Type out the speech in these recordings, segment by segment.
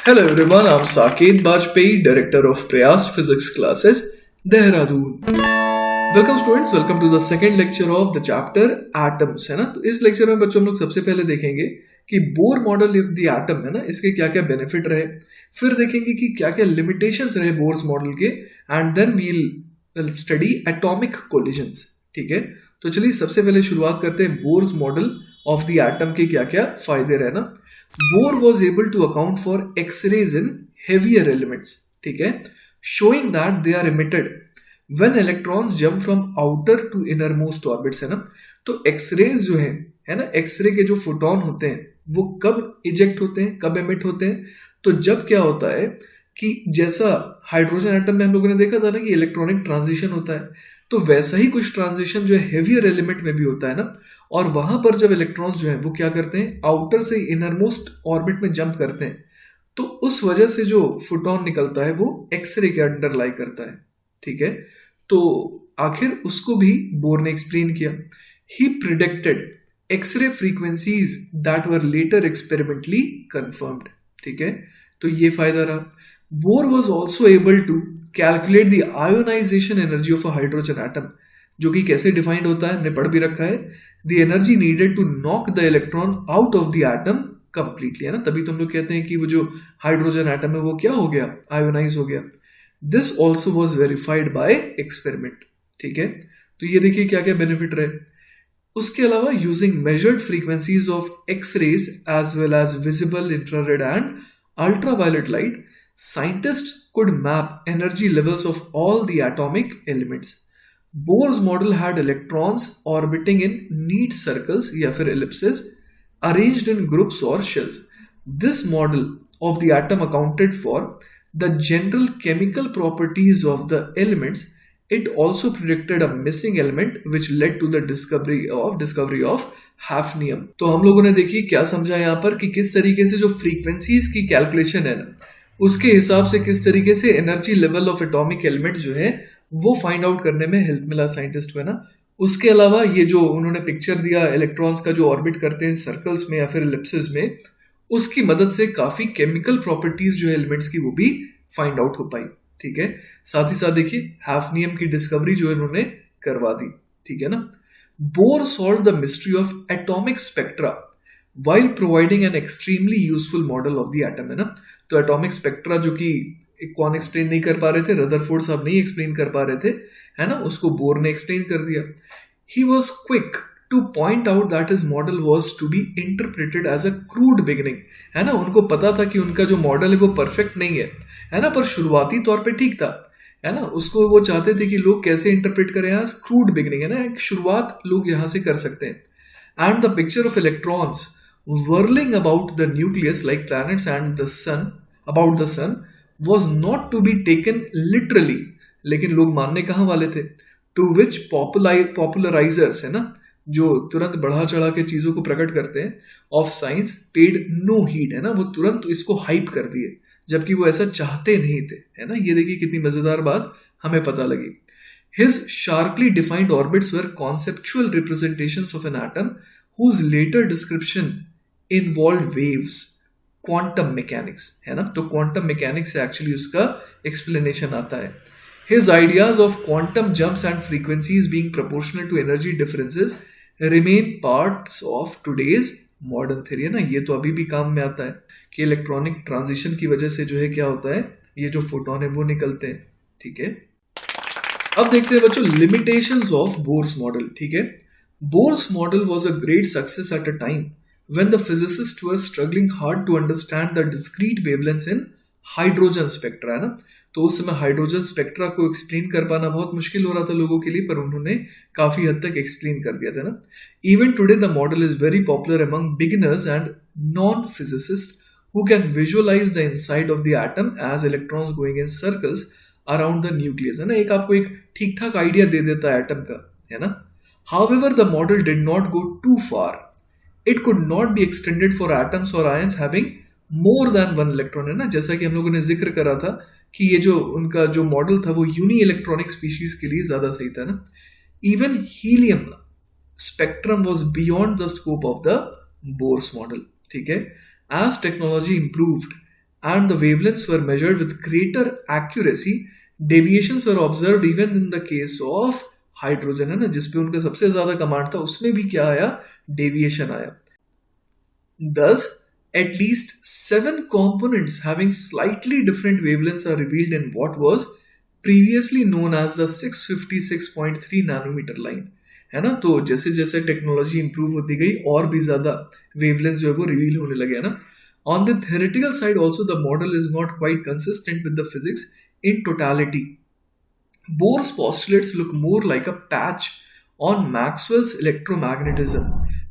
Hello everyone, I'm Saket Bajpayee, Director of Prayas Physics Classes, Dehradun. Welcome students, welcome to the second lecture of the chapter atoms, है ना। तो इस lecture में बच्चों हम लोग सबसे पहले देखेंगे कि Bohr model of the atom, है ना, इसके क्या क्या बेनिफिट रहे। फिर देखेंगे कि क्या क्या लिमिटेशंस रहे बोर्स मॉडल के, and then we'll study atomic collisions. ठीक है, तो चलिए सबसे पहले शुरुआत करते हैं Bohr's model of the atom के क्या क्या फायदे रहे ना। Bohr was able to account for X rays in heavier elements, ठीक है, showing that they are emitted when electrons jump from outer to inner most orbits, है ना। तो एक्सरेज जो है ना, एक्सरे के जो फोटोन होते हैं वो कब इजेक्ट होते हैं, कब एमिट होते हैं। तो जब क्या होता है कि जैसा हाइड्रोजन एटम में हम लोगों ने देखा था ना कि इलेक्ट्रॉनिक ट्रांजिशन होता है, तो वैसा ही कुछ ट्रांजिशन जो है हेवियर एलिमेंट में भी होता है ना। और वहां पर जब इलेक्ट्रॉन्स जो है वो क्या करते हैं, आउटर से इनरमोस्ट ऑर्बिट में जंप करते हैं, तो उस वजह से जो फोटोन निकलता है वो एक्सरे के अंडर लाई करता है। ठीक है, तो आखिर उसको भी बोर ने एक्सप्लेन किया। He predicted x-ray frequencies that were later experimentally confirmed. ठीक है, तो ये फायदा रहा। Bohr was also able to calculate the ionization energy of a hydrogen atom, जो कि कैसे डिफाइंड होता है हमने पढ़ भी रखा है। The energy needed to knock the electron out of the atom completely, है ना। तभी तो हम लोग कहते हैं कि वो जो हाइड्रोजन एटम है वो क्या हो गया, आयोनाइज हो गया। This also was verified bye experiment. ठीक है, तो ये देखिए क्या क्या बेनिफिट रहे। उसके अलावा using measured frequencies of X rays as well as visible, infrared and ultraviolet light, scientists could map energy levels of all the atomic elements. Bohr's model had electrons orbiting in neat circles या फिर ellipses arranged in groups or shells. This model of the atom accounted for the general chemical properties of the elements. It also predicted a missing element which led to the discovery of hafnium. तो हम लोगों ने देखिए क्या समझा यहाँ पर कि किस तरीके से जो फ्रीक्वेंसीज की कैलकुलेशन है ना, उसके हिसाब से किस तरीके से energy level of atomic element जो है वो फाइंड आउट करने में हेल्प मिला साइंटिस्ट को, है ना। उसके अलावा ये जो उन्होंने पिक्चर दिया इलेक्ट्रॉन्स का जो ऑर्बिट करते हैं सर्कल्स में या फिर एलिप्सेस में, उसकी मदद से काफी केमिकल प्रॉपर्टीज जो है एलिमेंट्स की वो भी फाइंड आउट हो पाई। ठीक है, साथ ही साथ देखिए हैफनियम की डिस्कवरी जो है उन्होंने करवा दी। ठीक है ना। Bore solve the mystery of atomic spectra while providing an extremely useful model of the atom, है ना। तो एटॉमिक स्पेक्ट्रा जो कि कौन एक्सप्लेन नहीं कर पा रहे थे, रदरफोर्ड साहब नहीं एक्सप्लेन कर पा रहे थे, है ना, उसको बोर ने एक्सप्लेन कर दिया। He was quick to point out that his model was to be interpreted as a crude beginning, है ना। उनको पता था कि उनका जो मॉडल है वो परफेक्ट नहीं है ना, पर शुरुआती तौर पे ठीक था, है ना। उसको वो चाहते थे कि लोग कैसे इंटरप्रेट करें एज क्रूड बिगिनिंग, है ना, एक शुरुआत लोग यहां से कर सकते हैं। And the picture of electrons whirling about the nucleus like planets and the sun, about the sun, was not to be taken literally. लेकिन लोग मानने कहाँ वाले थे। To which popularizers, है ना, जो तुरंत बढ़ा चढ़ा के चीजों को प्रकट करते हैं, of science paid no heed, है ना, वो तुरंत इसको हाइप कर दिए जबकि वो ऐसा चाहते नहीं थे, है ना। ये देखिए कितनी मजेदार बात हमें पता लगी। His sharply defined orbits were conceptual representations of an atom whose later description involve waves, quantum mechanics, है ना। तो क्वांटम मैकेनिक्स से एक्चुअली उसका एक्सप्लेनेशन आता है। His ideas of quantum jumps and frequencies being proportional to energy differences remain parts of today's modern theory, है ना। ये तो अभी भी काम में आता है कि इलेक्ट्रॉनिक ट्रांजिशन की वजह से जो है क्या होता है, ये जो फोटोन है वो निकलते हैं। ठीक है, अब देखते हैं बच्चों लिमिटेशंस ऑफ बोर्स मॉडल। ठीक है, Bohr's model was a great success at a time when the physicists were struggling hard to understand the discrete wavelengths in hydrogen spectra, है ना। तो उस समय हाइड्रोजन स्पेक्ट्रा को एक्सप्लेन कर पाना बहुत मुश्किल हो रहा था लोगों के लिए, पर उन्होंने काफी हद तक एक्सप्लेन कर दिया था ना। Even today the model is very popular among beginners and non physicist who can visualize the inside of the atom as electrons going in circles around the nucleus, है ना। एक आपको एक ठीक ठाक आइडिया दे देता है एटम का, है ना। However, the model did not go too far. It could not be extended for atoms or ions having more than one electron, है ना। जैसा कि हम लोगों ने जिक्र करा था कि ये जो उनका जो मॉडल था वो यूनी इलेक्ट्रॉनिक स्पीशीज के लिए ज्यादा सही था ना। Even helium spectrum was beyond the scope of the Bohr's model. ठीक है, as technology improved and the wavelengths were measured with greater accuracy. Deviations were observed even in the case of hydrogen, है ना, जिसपे उनका सबसे ज्यादा command था, उसमें भी क्या आया, डेविएशन आया. Thus, at least 7 components having slightly different wavelengths are revealed in what was previously known as the 656.3 nanometer line. है ना, तो जैसे जैसे टेक्नोलॉजी इंप्रूव होती गई और भी ज्यादा वेवलेंथ जो है वो रिवील होने लगे, है ना. On the theoretical side also the model is not quite consistent with the physics in totality. Bohr's postulates look more like a patch on Maxwell's electromagnetism.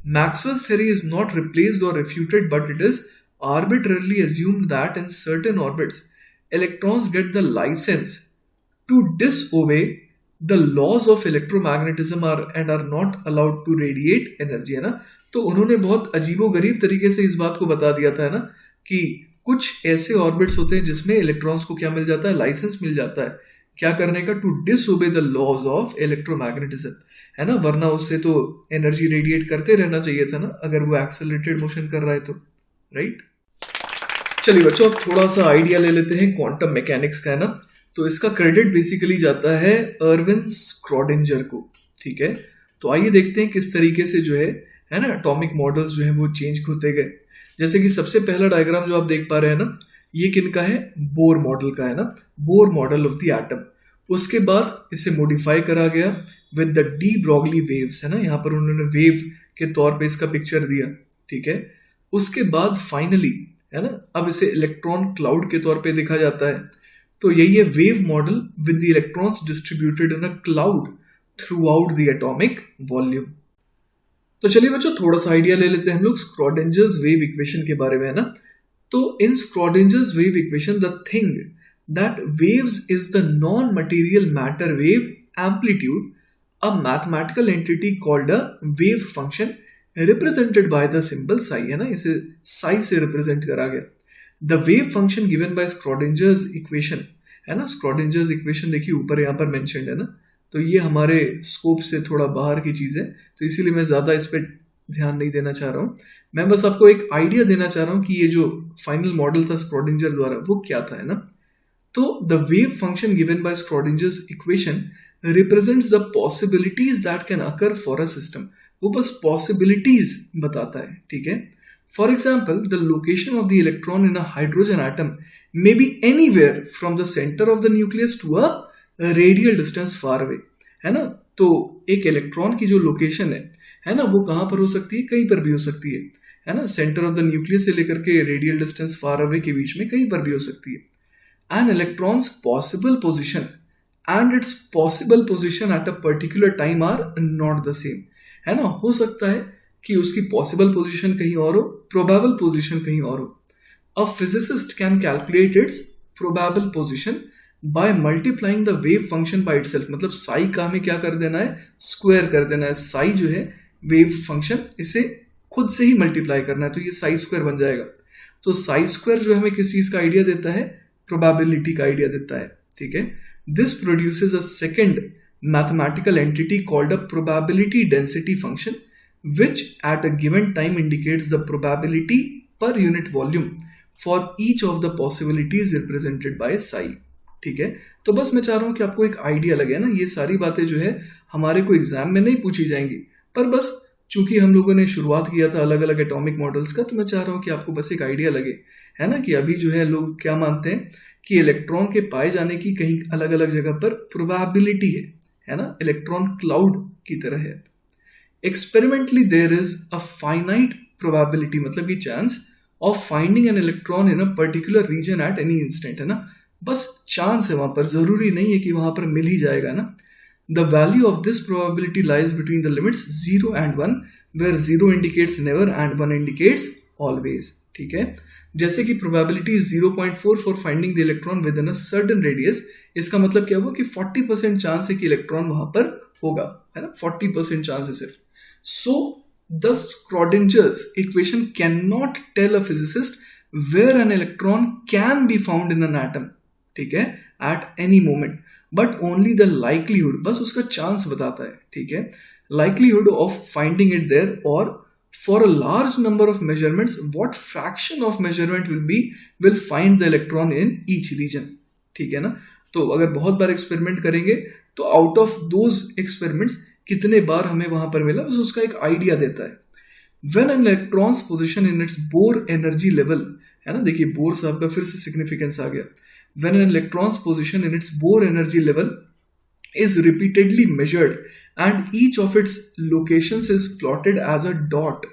Maxwell's theory is not replaced or refuted, but it is arbitrarily assumed that in certain orbits, electrons get the license to disobey the laws of electromagnetism and are not allowed to radiate energy, है ना. तो उन्होंने बहुत अजीबोगरीब तरीके से इस बात को बता दिया था, है ना, कि कुछ ऐसे ऑर्बिट्स होते हैं जिसमें इलेक्ट्रॉन्स को क्या मिल जाता है, लाइसेंस मिल जाता है क्या करने का, to disobey the laws of electromagnetism, है ना, वरना उससे तो एनर्जी रेडिएट करते रहना चाहिए था ना, अगर वो एक्सेलरेटेड मोशन कर रहा है तो, राइट. चलिए बच्चों, अब थोड़ा सा आइडिया ले लेते हैं क्वांटम मैकेनिक्स का, है ना. तो इसका क्रेडिट बेसिकली जाता है अर्विन स्क्रॉडिंजर को, ठीक है. तो आइए देखते हैं किस तरीके से जो है ना, एटॉमिक मॉडल्स जो है वो चेंज होते गए. जैसे कि सबसे पहला डायग्राम जो आप देख पा रहे हैं ना, ये किनका है, बोर मॉडल का, है ना, Bohr model of the atom. उसके बाद इसे मॉडिफाई करा गया with the de Broglie waves, है ना, यहाँ पर उन्होंने वेव के तौर पे इसका पिक्चर दिया, ठीक है. उसके बाद फाइनली, है ना, अब इसे इलेक्ट्रॉन क्लाउड के तौर पे देखा जाता है. तो यही है wave model with the electrons distributed in a cloud through out the atomic volume. तो चलिए बच्चों, थोड़ा सा आइडिया ले लेते हैं हम लोग स्क्रॉडिंजर्स वेव इक्वेशन के बारे में, है ना. तो in Schrödinger's wave equation the thing that waves is the non-material matter wave amplitude, a mathematical entity called a wave function represented by the symbol psi, है ना, इसे psi से represent करा गया. The wave function given by Schrodinger's equation, है ना, Schrodinger's equation देखिए ऊपर यहाँ पर mentioned है ना, तो ये हमारे स्कोप से थोड़ा बाहर की चीज़ है, तो इसीलिए मैं ज़्यादा इस पर ध्यान नहीं देना चाह रहा हूँ. मैं बस आपको एक आइडिया देना चाह रहा हूँ कि ये जो फाइनल मॉडल था स्क्रॉडिंजर द्वारा वो क्या था, है ना. तो the wave function given by Schrodinger's equation represents the possibilities that can occur for a system. वो बस possibilities बताता है, ठीक है. For example, the location of the electron in a hydrogen atom may be anywhere from the center of the nucleus to a radial distance far away, है ना. तो एक इलेक्ट्रॉन की जो लोकेशन है ना, वो कहाँ पर हो सकती है, कहीं पर भी हो सकती है ना. सेंटर ऑफ द न्यूक्लियस से लेकर के रेडियल डिस्टेंस फार अवे के बीच में कहीं पर भी हो सकती है. An electron's possible position and its possible position at a particular time are not the same, है ना. हो सकता है कि उसकी possible position कहीं और हो, probable position कहीं और हो. A physicist can calculate its probable position by multiplying the wave function by itself. मतलब psi का हमें क्या कर देना है, square कर देना है. psi जो है wave function, इसे खुद से ही multiply करना है, तो ये psi square बन जाएगा. तो psi square जो हमें किस चीज का आइडिया देता है, प्रोबेबिलिटी का आइडिया देता है, ठीक है. This produces a second mathematical entity called a probability density function which at a given time indicates the probability per unit volume for each of the possibilities represented by Sai, ठीक है. तो बस मैं चाह रहा हूँ कि आपको एक आइडिया लगे ना, ये सारी बातें जो है हमारे को एग्जाम में नहीं पूछी जाएंगी, पर बस चूंकि हम लोगों ने शुरुआत किया था अलग अलग एटॉमिक मॉडल्स का, तो मैं चाह रहा हूँ कि आपको बस एक आइडिया लगे, है ना, कि अभी जो है लोग क्या मानते हैं कि इलेक्ट्रॉन के पाए जाने की कहीं अलग अलग जगह पर प्रोबेबिलिटी है ना, इलेक्ट्रॉन क्लाउड की तरह है. Experimentally there is a finite probability, मतलब कि chance of finding an electron in a particular region at any instant, है ना. बस चांस है वहां पर, जरूरी नहीं है कि वहां पर मिल ही जाएगा ना. The value of this probability lies between the limits 0 and 1, where 0 indicates never and 1 indicates always, ठीक है. जैसे कि probability is 0.4 for finding the electron within a certain radius, इसका मतलब क्या हुआ कि 40% चांस है कि इलेक्ट्रॉन वहां पर होगा, है ना, 40% चांस है सिर्फ. So the Schrodinger's equation cannot tell a physicist where an electron can be found in an atom, ठीक है, at any moment, but only the likelihood, बस उसका चांस बताता है, ठीक है, likelihood of finding it there or for a large number of measurements, what fraction of measurement will find the electron in each region. ठीक है ना, तो अगर बहुत बार एक्सपेरिमेंट करेंगे तो आउट ऑफ दोज एक्सपेरिमेंट्स कितने बार हमें वहां पर मिला, बस उसका एक आइडिया देता है. When an electron's position in its Bohr energy level, है ना, देखिए बोर साहब का फिर से सिग्निफिकेंस आ गया. When an electron's position in its Bohr energy level is repeatedly measured and each of its locations is plotted as a dot,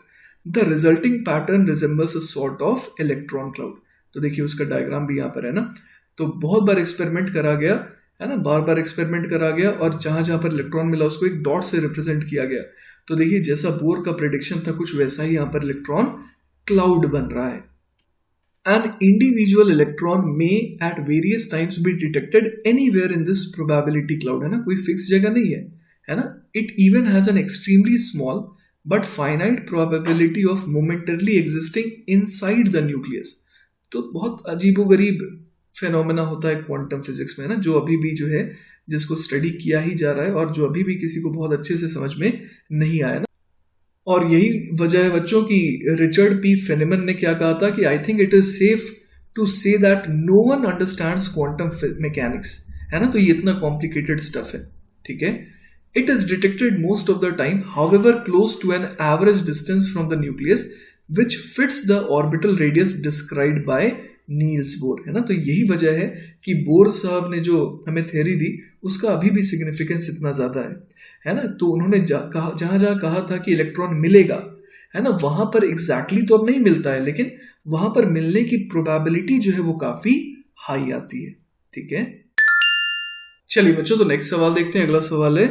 the resulting pattern resembles a sort of electron cloud. तो देखिए उसका diagram भी यहाँ पर है ना. तो बहुत बार एक्सपेरिमेंट करा गया है ना, बार बार एक्सपेरिमेंट करा गया और जहां जहां पर इलेक्ट्रॉन मिला उसको एक डॉट से रिप्रेजेंट किया गया. तो देखिए जैसा बोर का प्रेडिक्शन था कुछ वैसा ही यहाँ पर इलेक्ट्रॉन क्लाउड बन रहा है. An individual electron may at various times be detected anywhere in this probability cloud, है ना, कोई फिक्स जगह नहीं है ना. It even has an extremely small but finite probability of momentarily existing inside the nucleus. तो बहुत अजीबोगरीब फेनोमेना होता है क्वांटम फिजिक्स में ना, जो अभी भी जो है जिसको स्टडी किया ही जा रहा है और जो अभी भी किसी को बहुत अच्छे से समझ में नहीं आया ना. और यही वजह है बच्चों की रिचर्ड पी फेनेमन ने क्या कहा था कि I think it is safe to say that no one understands quantum mechanics, है ना. तो ये इतना कॉम्प्लिकेटेड स्टफ है, ठीक है. It is detected most of the time however close to an average distance from the nucleus which fits the orbital radius described by Niels Bohr, है ना. तो यही वजह है कि बोर साहब ने जो हमें थ्योरी दी उसका अभी भी सिग्निफिकेंस इतना ज्यादा है ना. तो उन्होंने जहां जहां कहा था कि इलेक्ट्रॉन मिलेगा, है ना, वहां पर एग्जैक्टली तो अब नहीं मिलता है, लेकिन वहां पर मिलने की प्रोबेबिलिटी जो है वो काफी हाई आती है, ठीक है. चलिए बच्चों, तो नेक्स्ट सवाल देखते हैं. अगला सवाल है,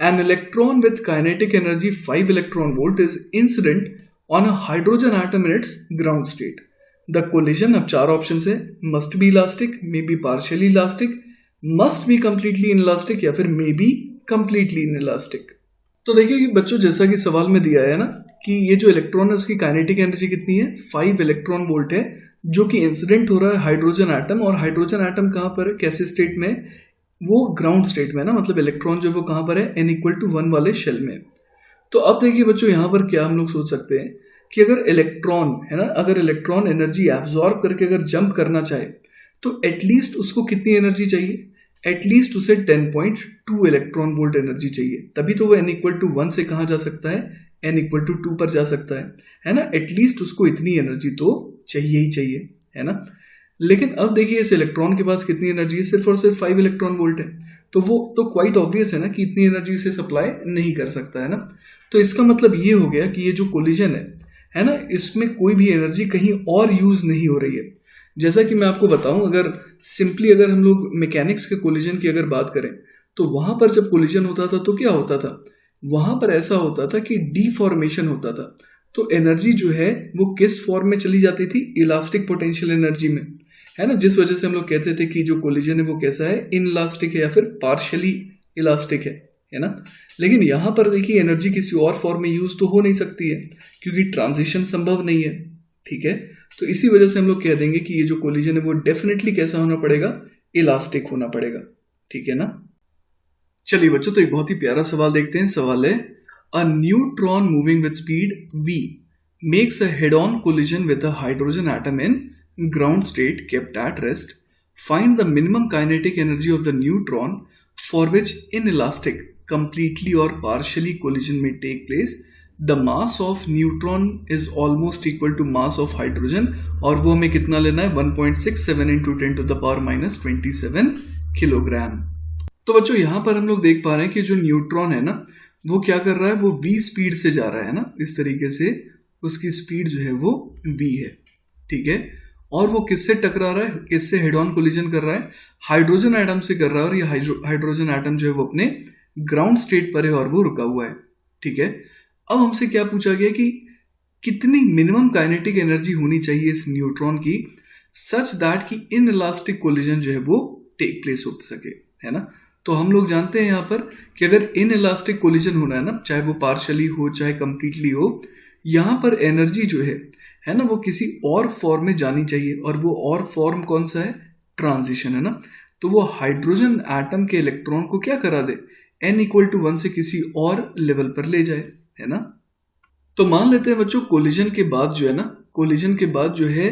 an electron with kinetic energy 5 electron volt is incident on a hydrogen atom in its ground state. The collision, अब 4 ऑप्शन है, must be elastic, may be partially elastic, must be completely inelastic या फिर may be completely inelastic. तो देखिए कि बच्चों जैसा कि सवाल में दिया है ना कि ये जो इलेक्ट्रॉन है उसकी काइनेटिक एनर्जी कितनी है, 5 इलेक्ट्रॉन वोल्ट है, जो कि इंसिडेंट हो रहा है हाइड्रोजन एटम. और हाइड्रोजन एटम कहाँ पर है, कैसे स्टेट में, वो ग्राउंड स्टेट में ना, मतलब इलेक्ट्रॉन जो वो कहाँ पर है, n=1 वाले शेल में. तो अब देखिए बच्चों यहाँ पर क्या हम लोग सोच सकते हैं कि अगर इलेक्ट्रॉन, है ना, अगर इलेक्ट्रॉन एनर्जी एब्जॉर्ब करके अगर जंप करना चाहे तो एटलीस्ट उसको कितनी एनर्जी चाहिए, एटलीस्ट उसे 10.2 इलेक्ट्रॉन वोल्ट एनर्जी चाहिए, तभी तो वो n=1 से कहाँ जा सकता है, n=2 पर जा सकता है ना. एटलीस्ट उसको इतनी एनर्जी तो चाहिए ही चाहिए, है ना. लेकिन अब देखिए इस इलेक्ट्रॉन के पास कितनी एनर्जी है, सिर्फ और सिर्फ 5 इलेक्ट्रॉन वोल्ट है, तो वो तो क्वाइट ऑब्वियस है ना कि इतनी एनर्जी से सप्लाई नहीं कर सकता, है ना. तो इसका मतलब ये हो गया कि ये जो कोलिजन है ना, इसमें कोई भी एनर्जी कहीं और यूज नहीं हो रही है. जैसा कि मैं आपको बताऊं, अगर सिंपली अगर हम लोग मैकेनिक्स के कोलिजन की अगर बात करें तो वहां पर जब कोलिजन होता था तो क्या होता था, वहां पर ऐसा होता था कि डीफॉर्मेशन होता था. तो एनर्जी जो है वो किस फॉर्म में चली जाती थी, इलास्टिक पोटेंशियल एनर्जी में, है ना. जिस वजह से हम लोग कहते थे कि जो कोलिजन है वो कैसा है, इनइलास्टिक है या फिर पार्शियली इलास्टिक है ना. लेकिन यहां पर देखिए एनर्जी किसी और फॉर्म में यूज तो हो नहीं सकती है क्योंकि ट्रांजिशन संभव नहीं है, ठीक है. तो इसी वजह से हम लोग कह देंगे कि ये जो कोलिजन है वो डेफिनेटली कैसा होना पड़ेगा, इलास्टिक होना पड़ेगा, ठीक है ना. चलिए बच्चों, तो एक बहुत ही प्यारा सवाल देखते हैं. सवाल है, a neutron moving with speed v makes a head on collision with a hydrogen atom in ground state kept at rest. Find the minimum kinetic energy of the neutron for which inelastic completely or partially collision may take place. The mass of neutron is almost equal to mass of hydrogen, और वो हमें कितना लेना है, 1.67 into 10⁻⁻27 kilogram. तो बच्चों यहाँ पर हम लोग देख पा रहे हैं कि जो न्यूट्रॉन है ना वो क्या कर रहा है, वो v स्पीड से जा रहा है ना, इस तरीके से उसकी स्पीड जो है वो v है, ठीक है. और वो किससे टकरा रहा है, किससे हेड ऑन कोलिजन कर रहा है, हाइड्रोजन एटम से कर रहा है. और ये हाइड्रोजन एटम जो है वो अपने ग्राउंड स्टेट पर है और वो रुका हुआ है, ठीक है. अब हमसे क्या पूछा गया कि कितनी मिनिमम काइनेटिक एनर्जी होनी चाहिए इस न्यूट्रॉन की सच दैट कि इनइलास्टिक कोलिजन जो है वो टेक प्लेस हो सके, है ना. तो हम लोग जानते हैं यहाँ पर कि अगर इनइलास्टिक कोलिजन होना है ना, चाहे वो पार्शियली हो चाहे कंप्लीटली हो, यहाँ पर एनर्जी जो है ना, वो किसी और फॉर्म में जानी चाहिए. और वो और फॉर्म कौन सा है, ट्रांजिशन, है ना. तो वो हाइड्रोजन एटम के इलेक्ट्रॉन को क्या करा दे, n=1 से किसी और लेवल पर ले जाए, है ना. तो मान लेते हैं बच्चों कोलिजन के बाद जो है ना, कोलिजन के बाद जो है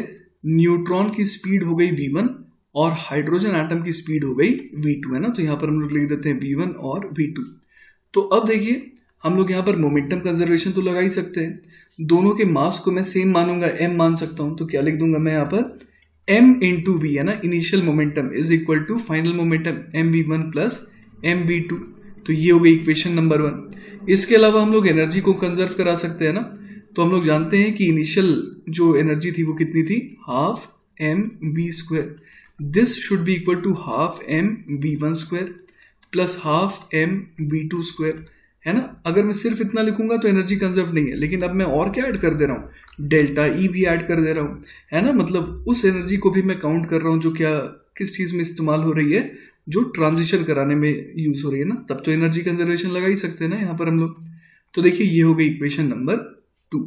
न्यूट्रॉन की स्पीड हो गई v1 और हाइड्रोजन एटम की स्पीड हो गई v2, है ना। तो यहाँ पर हम लोग लिख देते हैं v1 और v2। तो अब देखिए हम लोग यहाँ पर मोमेंटम कंजर्वेशन तो लगा ही सकते हैं, दोनों के मास को मैं सेम मानूंगा, m मान सकता हूँ। तो क्या लिख दूंगा मैं यहाँ पर m इंटू वी, है ना, initial momentum is equal to final momentum mv1 plus mv2। तो ये हो गई इक्वेशन नंबर 1। इसके अलावा हम लोग एनर्जी को कंजर्व करा सकते हैं ना। तो हम लोग जानते हैं कि इनिशियल जो एनर्जी थी वो कितनी थी, half M we square. This should be equal to half M v one square plus half M v two square, है ना। अगर मैं सिर्फ इतना लिखूंगा तो एनर्जी कंजर्व नहीं है, लेकिन अब मैं और क्या ऐड कर दे रहा हूँ, डेल्टा ई भी ऐड कर दे रहा हूँ, है ना। मतलब उस एनर्जी को भी मैं काउंट कर रहा हूँ जो क्या किस चीज में इस्तेमाल हो रही है, जो ट्रांजिशन कराने में यूज हो रही है ना। तब तो एनर्जी कंजर्वेशन लगा ही सकते हैं ना यहाँ पर हम लोग। तो देखिए ये हो गई इक्वेशन नंबर 2।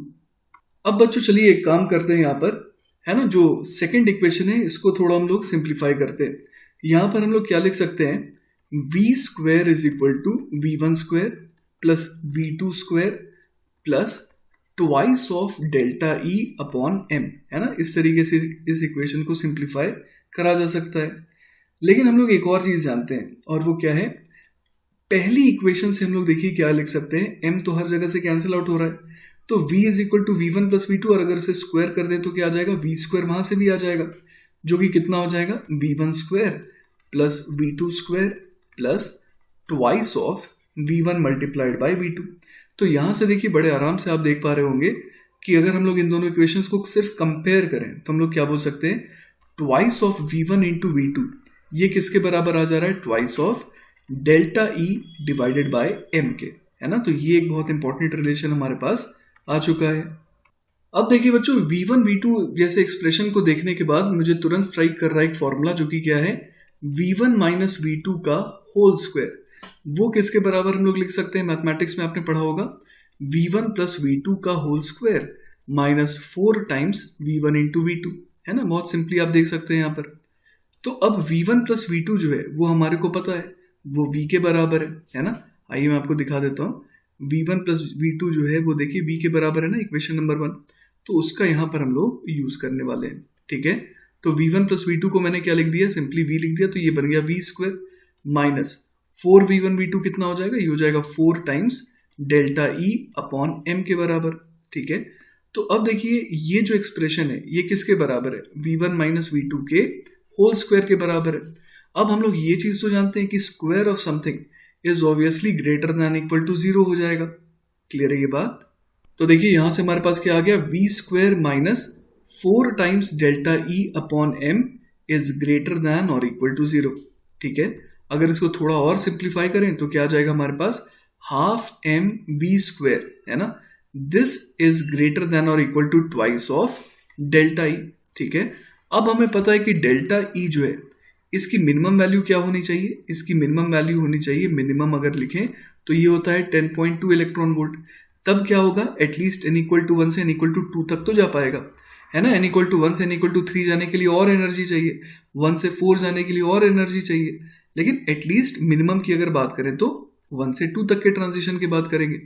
अब बच्चों चलिए एक काम करते हैं यहाँ पर, है ना, जो सेकंड इक्वेशन है इसको थोड़ा हम लोग सिंप्लीफाई करते हैं। यहाँ पर हम लोग क्या लिख सकते हैं, v square is equal to v one square plus v two square plus twice of delta E upon M, है ना। इस तरीके से इस इक्वेशन को सिंप्लीफाई करा जा सकता है। लेकिन हम लोग एक और चीज जानते हैं, और वो क्या है, पहली इक्वेशन से हम लोग देखिए क्या लिख सकते हैं, m तो हर जगह से कैंसिल आउट हो रहा है, तो v is equal to v one plus v two, और अगर इसे स्क्वायर कर दें तो क्या आ जाएगा, v स्क्वायर वहां से भी आ जाएगा, जो कि कितना हो जाएगा, v one square plus v two square plus twice of v one multiplied by v two. तो यहां से देखिए बड़े आराम से आप देख पा रहे होंगे कि अगर हम लोग इन दोनों इक्वेशंस को सिर्फ कंपेयर करें तो हम लोग क्या बोल सकते हैं, twice of v one into v two, ये किसके बराबर आ जा रहा है, twice of delta E divided by m के, है ना। तो ये एक बहुत इंपॉर्टेंट रिलेशन हमारे पास आ चुका है। अब देखिए बच्चों v1 v2 जैसे एक्सप्रेशन को देखने के बाद मुझे तुरंत स्ट्राइक कर रहा है एक फॉर्मूला, जो कि क्या है, v1 माइनस वी2 का होल स्क्वायर। वो किसके बराबर हम लोग लिख सकते हैं, मैथमेटिक्स में आपने पढ़ा होगा, v1 प्लस वी2 का whole square minus 4 times v1 into v two, है ना। बहुत सिंपली आप देख सकते हैं यहाँ पर। तो अब v1 प्लस वी2 जो है वो हमारे को पता है वो v के बराबर है ना। आइए मैं आपको दिखा देता हूँ, v1 प्लस वी2 जो है वो देखिए v के बराबर है ना, इक्वेशन नंबर 1। तो उसका यहाँ पर हम लोग यूज करने वाले हैं, ठीक है। तो v1 प्लस वी2 को मैंने क्या लिख दिया, सिंपली v लिख दिया, तो ये बन गया v square minus 4v1 v2 कितना हो जाएगा, ये हो जाएगा 4 times delta E upon m के बराबर, ठीक है। तो अब देखिए ये जो एक्सप्रेशन है ये किसके बराबर है, v1 माइनस वी2 के होल स्क्वायर के बराबर है। अब हम लोग ये चीज तो जानते हैं कि square of something is obviously greater than equal to 0 हो जाएगा। क्लियर है ये बात। तो देखिए यहां से हमारे पास क्या आ गया, v square minus 4 times delta E upon m is greater than और इक्वल टू 0, ठीक है। अगर इसको थोड़ा और सिंप्लीफाई करें तो क्या आ जाएगा हमारे पास, हाफ एम वी स्क्वायर, है ना, दिस इज ग्रेटर देन और equal to twice of delta E, ठीक है। अब हमें पता है कि डेल्टा ई जो है इसकी मिनिमम वैल्यू क्या होनी चाहिए, इसकी मिनिमम वैल्यू होनी चाहिए, मिनिमम अगर लिखें तो ये होता है 10.2 इलेक्ट्रॉन वोल्ट। तब क्या होगा, एटलीस्ट n इक्वल टू 1 से n इक्वल टू 2 तक तो जा पाएगा, है ना। n इक्वल टू 1 से n इक्वल टू 3 जाने के लिए और एनर्जी चाहिए, 1 से 4 जाने के लिए और एनर्जी चाहिए, लेकिन एटलीस्ट मिनिमम की अगर बात करें तो 1 से 2 तक के ट्रांजिशन की बात करेंगे,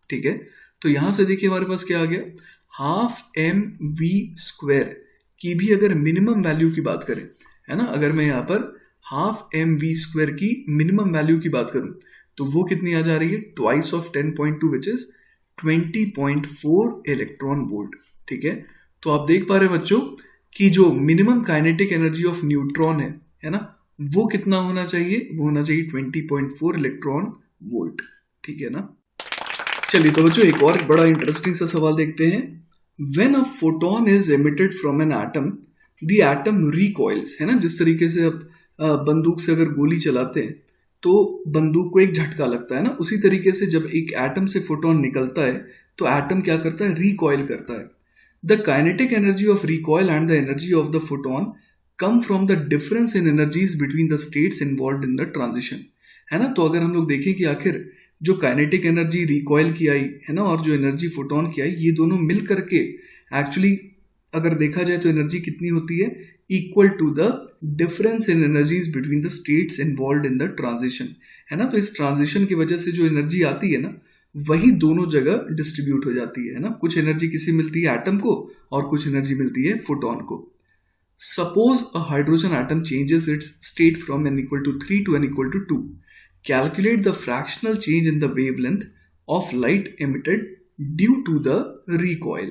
ठीक है। तो यहां से देखिए हमारे पास क्या आ गया, हाफ एम वी स्क्वायर की भी अगर मिनिमम वैल्यू की बात करें, है ना, अगर मैं यहाँ पर हाफ एम वी स्क्वायर की मिनिमम वैल्यू की बात करूं तो वो कितनी आ जा रही है, twice of 10.2 which is 20.4 electron volt, ठीक है। तो आप देख पा रहे हैं बच्चों कि जो minimum kinetic energy of neutron है ना, वो कितना होना चाहिए, वो होना चाहिए 20.4 इलेक्ट्रॉन वोल्ट, ठीक है ना। चलिए तो बच्चों एक और बड़ा इंटरेस्टिंग सा सवाल देखते हैं। When a photon is emitted from an atom, the atom recoils, है ना। जिस तरीके से अब बंदूक से अगर गोली चलाते हैं तो बंदूक को एक झटका लगता है ना, उसी तरीके से जब एक एटम से फोटोन निकलता है तो एटम क्या करता है, रिकॉइल करता है। The kinetic energy of recoil and the energy of the photon come from the difference in energies between the states involved in the transition, है ना। तो अगर हम लोग देखें कि आखिर जो काइनेटिक एनर्जी रिकॉइल की आई है ना, और जो एनर्जी फोटोन की आई, ये दोनों मिल करके एक्चुअली अगर देखा जाए तो एनर्जी कितनी होती है, equal to the difference in energies between the states involved in the transition, है ना। तो इस ट्रांजिशन की वजह से जो एनर्जी आती है ना, वही दोनों जगह डिस्ट्रीब्यूट हो जाती है ना। कुछ एनर्जी किसी मिलती है एटम को और कुछ एनर्जी मिलती है फोटोन को। Suppose a hydrogen atom changes it's state from n equal to 3 to n equal to 2. Calculate the fractional change in the wavelength of light emitted due to the recoil.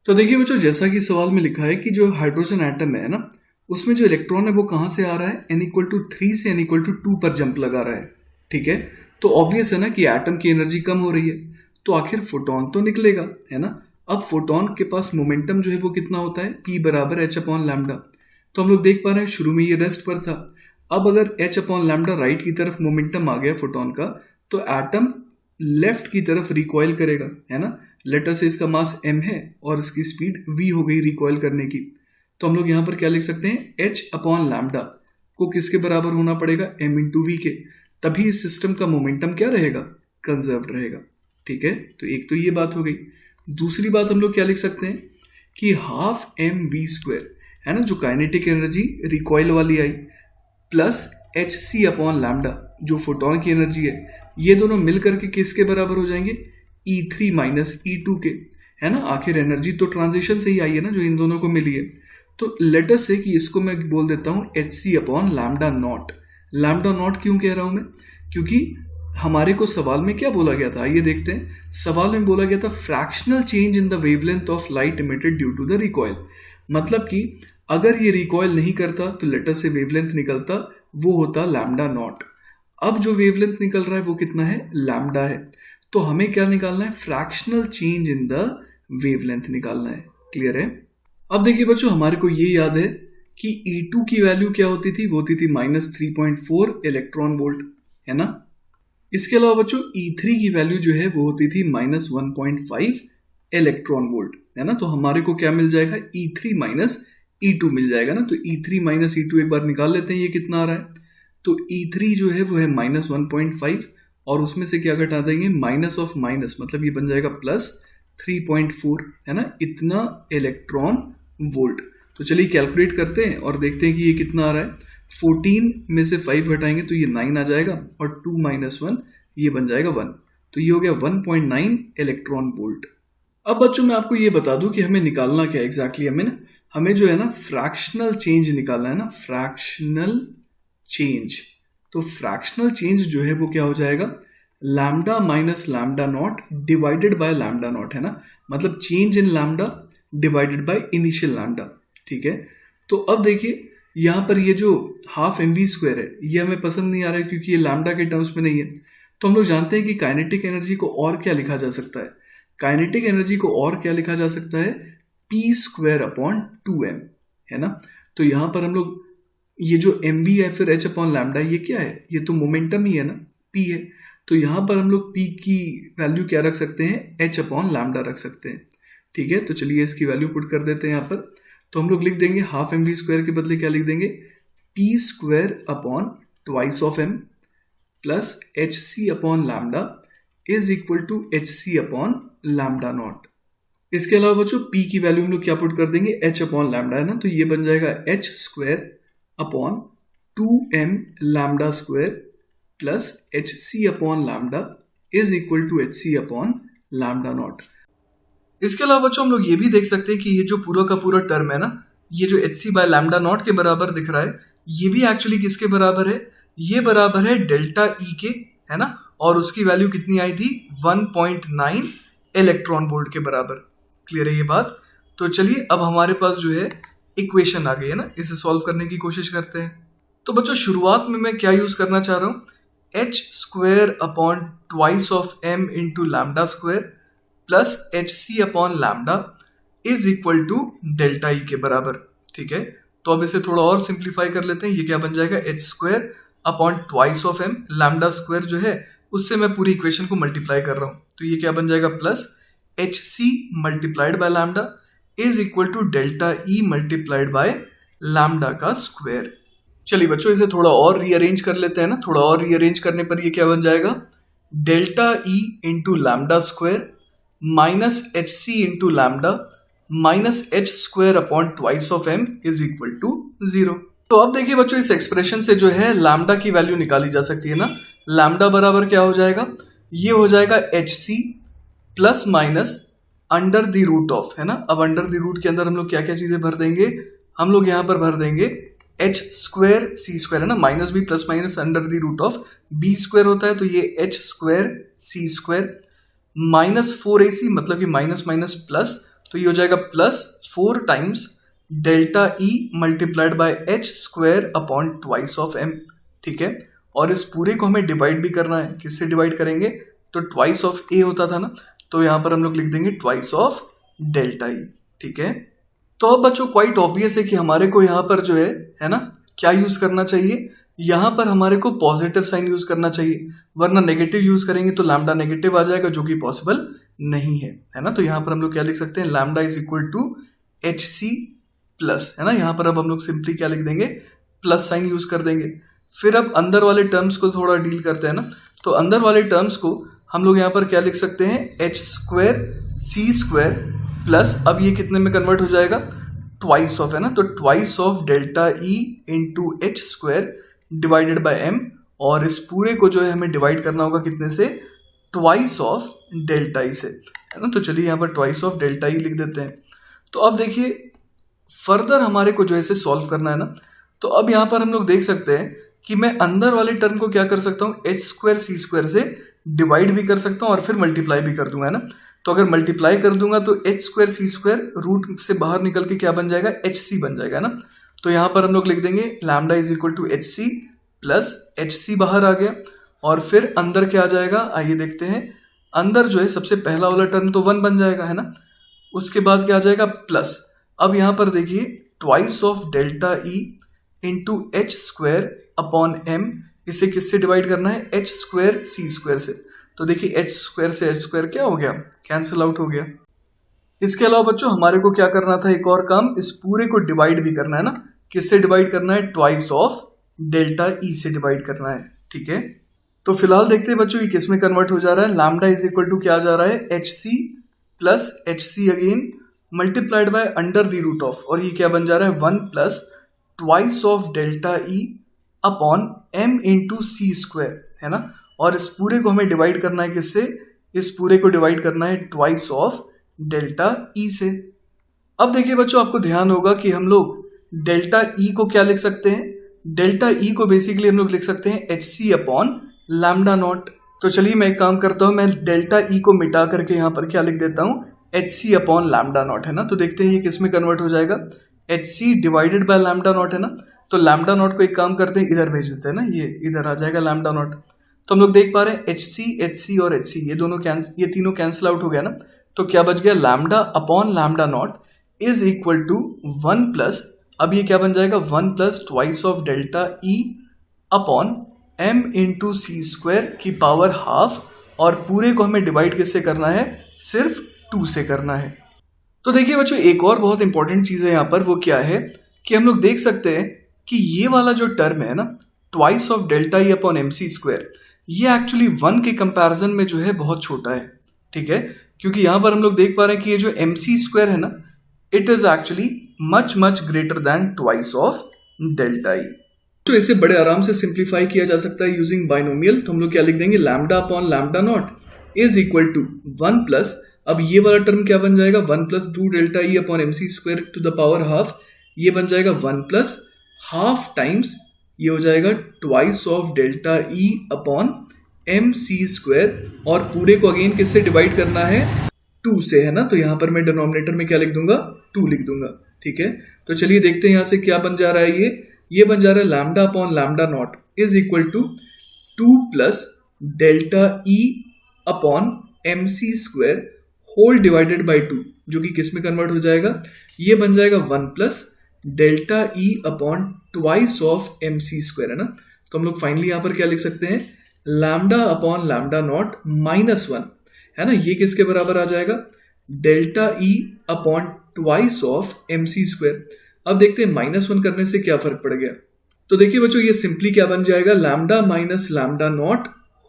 तो देखिए बच्चों, जैसा कि सवाल में लिखा है कि जो हाइड्रोजन एटम है ना, उसमें जो इलेक्ट्रॉन है वो कहाँ से आ रहा है, n equal to 3 से n equal to 2 पर जंप लगा रहा है। ठीक है, तो ऑब्वियस है ना कि एटम की एनर्जी कम हो रही है, तो आखिर फोटोन तो निकलेगा, है ना। अब फोटोन के पास मोमेंटम जो है वो कितना होता है, p बराबर h अपॉन लैम्डा। तो हम लोग देख पा रहे हैं शुरू में ये रेस्ट पर था। अब अगर h अपॉन लैम्डा राइट की तरफ मोमेंटम आ गया फोटोन का, तो एटम लेफ्ट की तरफ रिकॉइल करेगा, है ना। लेटर से इसका मास m है और इसकी स्पीड v हो गई रिकॉइल करने की। तो हम लोग यहाँ पर क्या लिख सकते हैं, h अपॉन लैम्डा को किसके बराबर होना पड़ेगा, m इंटू वी के, तभी इस सिस्टम का मोमेंटम क्या रहेगा, कंजर्व्ड रहेगा। ठीक है, तो एक तो ये बात हो गई। दूसरी बात हम लोग क्या लिख सकते हैं कि हाफ एम वी स्क्वायर, है ना, जो काइनेटिक एनर्जी रिकॉइल वाली आई, plus h c upon lambda जो फोटोन की एनर्जी है, ये दोनों मिल करके किसके बराबर हो जाएंगे, E3 माइनस E2 के, है ना। आखिर एनर्जी तो ट्रांजिशन से ही आई है ना, जो इन दोनों को मिली है। तो लेटर से कि इसको मैं बोल देता हूँ h c upon lambda naught. Lambda naught क्यों कह रहा हूँ मैं, क्योंकि हमारे को सवाल में क्या बोला गया था, आइए देखते हैं। सवाल में बोला गया था fractional change in the wavelength of light emitted due to the recoil. मतलब कि अगर ये रिकॉइल नहीं करता तो लेटर से वेवलेंथ निकलता, वो होता लैम्डा नॉट। अब जो वेवलेंथ निकल रहा है वो कितना है, लैम्डा है। तो हमें क्या निकालना है, fractional change in the wavelength निकालना है। क्लियर है। अब देखिए बच्चों, हमारे को ये याद है कि E2 की वैल्यू क्या होती थी, वो होती थी -3.4 इलेक्ट्रॉन वोल्ट, है ना। इसके अलावा बच्चों E3 की वैल्यू जो है वो होती थी -1.5 इलेक्ट्रॉन वोल्ट, है ना। तो हमारे को क्या मिल जाएगा, E3 माइनस E2 मिल जाएगा ना। तो E3 माइनस E2 एक बार निकाल लेते हैं, ये कितना आ रहा है। तो E3 जो है वो है -1.5 और उसमें से क्या घटा देंगे, माइनस ऑफ माइनस, मतलब ये बन जाएगा +3.4, है ना, इतना इलेक्ट्रॉन वोल्ट। तो चलिए कैलकुलेट करते हैं और देखते हैं कि ये कितना आ रहा है। 14 में से 5 घटाएंगे तो ये 9 आ जाएगा और 2 माइनस 1 ये बन जाएगा 1। तो ये हो गया 1.9 इलेक्ट्रॉन वोल्ट। अब बच्चों मैं आपको ये बता दूं कि हमें निकालना क्या एग्जैक्टली, हमें जो है ना फ्रैक्शनल चेंज निकालना है ना, फ्रैक्शनल चेंज। तो फ्रैक्शनल चेंज जो है वो क्या हो जाएगा, lambda minus lambda not divided by lambda naught, है ना। मतलब change in lambda divided by initial lambda. ठीक है, तो अब देखिए यहाँ पर ये जो हाफ एम वी स्क्वायर है ये हमें पसंद नहीं आ रहा है क्योंकि ये लैम्डा के टर्म्स में नहीं है। तो हम लोग जानते हैं कि काइनेटिक एनर्जी को और क्या लिखा जा सकता है, काइनेटिक एनर्जी को और क्या लिखा जा सकता है, पी स्क्वायर अपॉन 2m, है ना। तो यहाँ पर हम लोग ये जो एम वी है फिर एच अपॉन लैम्डा, ये क्या है, ये तो मोमेंटम ही है ना, पी है। तो यहाँ पर हम लोग पी की वैल्यू क्या रख सकते हैं, एच अपॉन लैम्डा रख सकते हैं। ठीक है, तो चलिए इसकी वैल्यू पुट कर देते हैं यहाँ पर। तो हम लोग लिख देंगे हाफ एम वी स्क्वायर के बदले क्या लिख देंगे, p square upon twice of m plus h c upon lambda is equal to h c upon lambda naught. इसके अलावा बच्चों पी की वैल्यू हम लोग क्या पुट कर देंगे, एच अपॉन लैम्डा, है ना। तो ये बन जाएगा h square upon 2m lambda square plus h c upon lambda is equal to h c upon lambda naught. इसके अलावा बच्चों हम लोग ये भी देख सकते हैं कि ये जो पूरा का पूरा टर्म है ना, ये जो h c by lambda naught के बराबर दिख रहा है, ये भी एक्चुअली किसके बराबर है, ये बराबर है डेल्टा ई के, है ना। और उसकी वैल्यू कितनी आई थी, 1.9 इलेक्ट्रॉन वोल्ट के बराबर। क्लियर है ये बात। तो चलिए अब हमारे पास जो है इक्वेशन आ गई है ना, इसे सॉल्व करने की कोशिश करते हैं। तो बच्चों शुरुआत में मैं क्या यूज करना चाह रहा हूँ, h square upon twice of m into lambda square plus h c upon lambda is equal to delta E के बराबर। ठीक है, तो अब इसे थोड़ा और सिंप्लीफाई कर लेते हैं। ये क्या बन जाएगा, h square upon twice of m, lambda square जो है उससे मैं पूरी इक्वेशन को मल्टीप्लाई कर रहा हूँ। तो ये क्या बन जाएगा, plus h c multiplied by lambda is equal to delta E multiplied by lambda का स्क्वायर। चलिए बच्चों इसे थोड़ा और रीअरेंज कर लेते हैं ना। थोड़ा और रीअरेंज करने पर ये क्या बन जाएगा, delta E into lambda square minus h c into lambda minus h square upon twice of m is equal to 0। तो अब देखिए बच्चों इस एक्सप्रेशन से जो है लैम्डा की वैल्यू निकाली जा सकती है ना। लैम्डा बराबर क्या हो जाएगा, ये हो जाएगा h c plus minus under the root of, है ना। अब अंडर द रूट के अंदर हम लोग क्या क्या चीजें भर देंगे, हम लोग यहाँ पर भर देंगे एच स्क्वायर सी स्क्वायर, है ना, minus b plus minus under the root of b square होता है, तो ये h square c square minus 4ac, मतलब कि माइनस माइनस प्लस, तो ये हो जाएगा plus 4 times delta E multiplied by h square upon twice of m, ठीक है। और इस पूरे को हमें डिवाइड भी करना है, किससे डिवाइड करेंगे, तो ट्वाइस ऑफ ए होता था ना, तो यहां पर हम लोग लिख देंगे ट्वाइस ऑफ डेल्टा ई, ठीक है। तो अब बच्चों क्वाइट ऑब्वियस है कि हमारे को यहाँ पर जो है ना, क्या यूज करना चाहिए, यहाँ पर हमारे को पॉजिटिव साइन यूज करना चाहिए, वरना नेगेटिव यूज करेंगे तो लैम्डा नेगेटिव आ जाएगा, जो कि पॉसिबल नहीं है ना। तो यहाँ पर हम लोग क्या लिख सकते हैं, lambda is equal to h c plus, है ना। यहाँ पर अब हम लोग सिंपली क्या लिख देंगे, प्लस साइन यूज कर देंगे। फिर अब अंदर वाले टर्म्स को थोड़ा डील करते हैं ना, तो अंदर वाले टर्म्स को हम लोग यहाँ पर क्या लिख सकते हैं, H square c square plus, अब ये कितने में कन्वर्ट हो जाएगा, ट्वाइस ऑफ, है ना, तो twice of delta E into h square divided by m, और इस पूरे को जो है हमें डिवाइड करना होगा कितने से, ट्वाइस ऑफ डेल्टा ई से, है ना। तो चलिए यहाँ पर ट्वाइस ऑफ डेल्टा ई लिख देते हैं। तो अब देखिए फर्दर हमारे को जो है इसे सॉल्व करना है ना, तो अब यहाँ पर हम लोग देख सकते हैं कि मैं अंदर वाले टर्म को क्या कर सकता हूँ, एच स्क्वायर सी स्क्वायर से डिवाइड भी कर सकता हूँ और फिर मल्टीप्लाई भी कर दूंगा, है ना। तो अगर मल्टीप्लाई कर दूंगा तो H square c square root से बाहर निकल के क्या बन जाएगा, एच सी बन जाएगा, है ना। तो यहाँ पर हम लोग लिख देंगे lambda is equal to h c plus h c बाहर आ गया, और फिर अंदर क्या आ जाएगा, आइए देखते हैं। अंदर जो है सबसे पहला वाला टर्म तो 1 बन जाएगा, है ना। उसके बाद क्या आ जाएगा, प्लस, अब यहाँ पर देखिए twice of delta E into h square upon m, इसे किससे डिवाइड करना है, एच स्क्वायर सी स्क्वायर से। तो देखिए एच स्क्वायर से एच स्क्वायर क्या हो गया, कैंसिल आउट हो गया। इसके अलावा बच्चों हमारे को क्या करना था, एक और काम, इस पूरे को डिवाइड भी करना है ना, किससे डिवाइड करना है, ट्वाइस ऑफ डेल्टा ई से डिवाइड करना है, ठीक है। तो फिलहाल देखते हैं बच्चों ये किस में कन्वर्ट हो जा रहा है, लैम्डा इज इक्वल टू क्या जा रहा है, h c plus h c again multiplied by under the root of, और ये क्या बन जा रहा है, 1 plus twice of delta E upon m into c square, है ना। और इस पूरे को हमें डिवाइड करना है किससे, इस पूरे को डिवाइड करना है ट्वाइस ऑफ डेल्टा ई से। अब देखिए बच्चों आपको ध्यान होगा कि हम लोग डेल्टा ई को क्या लिख सकते हैं, डेल्टा ई को बेसिकली हम लोग लिख सकते हैं h c upon lambda naught. तो चलिए मैं एक काम करता हूं, मैं डेल्टा ई को मिटा करके यहाँ पर क्या लिख देता हूँ, h c upon lambda naught, है ना। तो देखते हैं ये किस में कन्वर्ट हो जाएगा, h c divided by lambda naught, है ना। तो लैम्डा नॉट को एक काम करते हैं, इधर भेज देते हैं ना, ये इधर आ जाएगा लैम्डा नॉट। तो हम लोग देख पा रहे हैं एच सी और एच सी ये तीनों कैंसिल आउट हो गया ना, तो क्या बच गया, lambda upon lambda naught is equal to 1 plus, अब ये क्या बन जाएगा, 1 plus twice of delta E upon m into c square की पावर हाफ, और पूरे को हमें डिवाइड किससे करना है, सिर्फ 2 से करना है। तो देखिए बच्चों एक और बहुत इंपॉर्टेंट चीज है यहाँ पर, वो क्या है कि हम लोग देख सकते हैं कि ये वाला जो टर्म है ना, twice of delta E upon M c square, ये एक्चुअली 1 के कंपैरिजन में जो है बहुत छोटा है, ठीक है। क्योंकि यहां पर हम लोग देख पा रहे हैं कि ये जो एम सी स्क्वायर है ना, it is actually much much greater than twice of delta ई। तो इसे बड़े आराम से सिंप्लीफाई किया जा सकता है यूजिंग बाइनोमियल। तो हम लोग क्या लिख देंगे, lambda upon lambda naught is equal to 1 plus, अब ये वाला टर्म क्या बन जाएगा, 1 plus 2 delta E upon M c square to the power half, ये बन जाएगा 1 प्लस हाफ टाइम्स, ये हो जाएगा twice of delta E upon M c square, और पूरे को अगेन किससे डिवाइड करना है, 2 से, है ना। तो यहां पर मैं डिनोमिनेटर में क्या लिख दूंगा, 2 लिख दूंगा, ठीक है। तो चलिए देखते हैं यहां से क्या बन जा रहा है, ये बन जा रहा है lambda upon lambda naught is equal to 2 plus delta E upon M c square whole divided by 2, जो कि किस में कन्वर्ट हो जाएगा, ये बन जाएगा 1 plus delta E upon twice of m c square, है ना। तो हम लोग फाइनली यहां पर क्या लिख सकते हैं, लैम्डा अपॉन लैम्डा नॉट -1, है ना, ये किसके बराबर आ जाएगा, delta E upon twice of m c square. अब देखते हैं -1 करने से क्या फर्क पड़ गया। तो देखिए बच्चों ये सिंपली क्या बन जाएगा, lambda minus lambda naught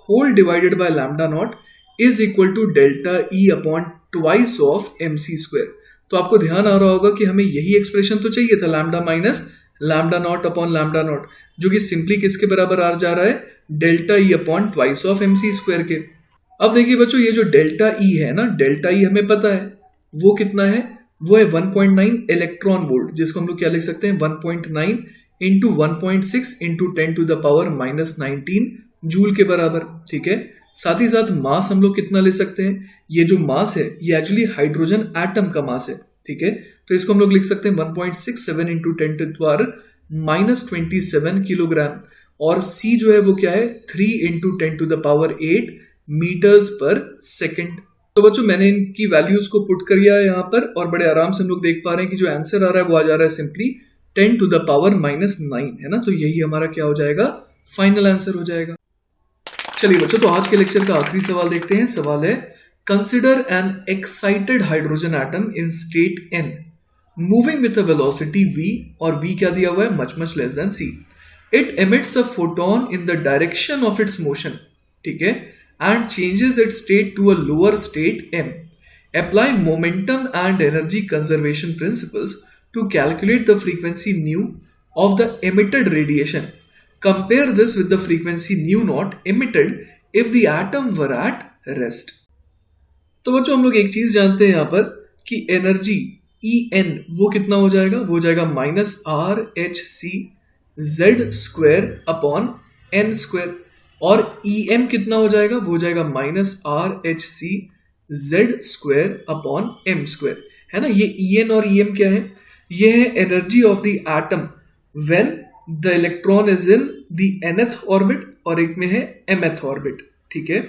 whole divided by lambda naught is equal to delta E upon twice of m c square. तो आपको ध्यान आ रहा होगा कि हमें यही एक्सप्रेशन तो चाहिए था, lambda minus lambda naught upon lambda naught, जो कि सिंपली किसके बराबर आ जा रहा है, delta E upon twice of m c square के। अब देखिए बच्चों, ये जो डेल्टा ई है ना, डेल्टा ई हमें पता है वो कितना है, वो है 1.9 इलेक्ट्रॉन वोल्ट, जिसको हम लोग क्या लिख सकते हैं, 1.9 इंटू 1.6 इंटू 10⁻⁻19 जूल के बराबर। ठीक है, साथ ही साथ मास हम लोग कितना ले सकते हैं, ये जो मास है ये एक्चुअली हाइड्रोजन एटम का मास है। ठीक है, तो इसको हम लोग लिख सकते हैं 1.67 इंटू 10⁻⁻27 किलोग्राम, और c जो है वो क्या है, 3 इंटू 10⁸ मीटर्स पर सेकेंड। तो बच्चों मैंने इनकी वैल्यूज को पुट कर दिया है यहाँ पर, और बड़े आराम से हम लोग देख पा रहे हैं कि जो आंसर आ रहा है वो आ जा रहा है सिंपली 10⁻⁻9 है ना। तो यही हमारा क्या हो जाएगा, फाइनल आंसर हो जाएगा। चलिए बच्चों, तो आज के लेक्चर का आखिरी सवाल देखते हैं। सवाल है, consider an excited hydrogen atom in state n moving with a velocity v, और v क्या दिया हुआ है, much much less than c। It emits a photon in the direction of its motion, ठीक है, and changes its state to a lower state m. Apply momentum and energy conservation principles to calculate the frequency nu of the emitted radiation. Compare this with the frequency nu naught emitted if the atom were at rest. तो बच्चों हम लोग एक चीज जानते हैं यहाँ पर कि एनर्जी En वो कितना हो जाएगा, वो हो जाएगा -RHC Z² अपॉन n², और em कितना हो जाएगा, वो हो जाएगा -RHC Z² अपॉन m², है ना। ये En और em क्या है, ये है energy of the atom when the electron is in the nth orbit, और एक में है mth ऑर्बिट। ठीक है,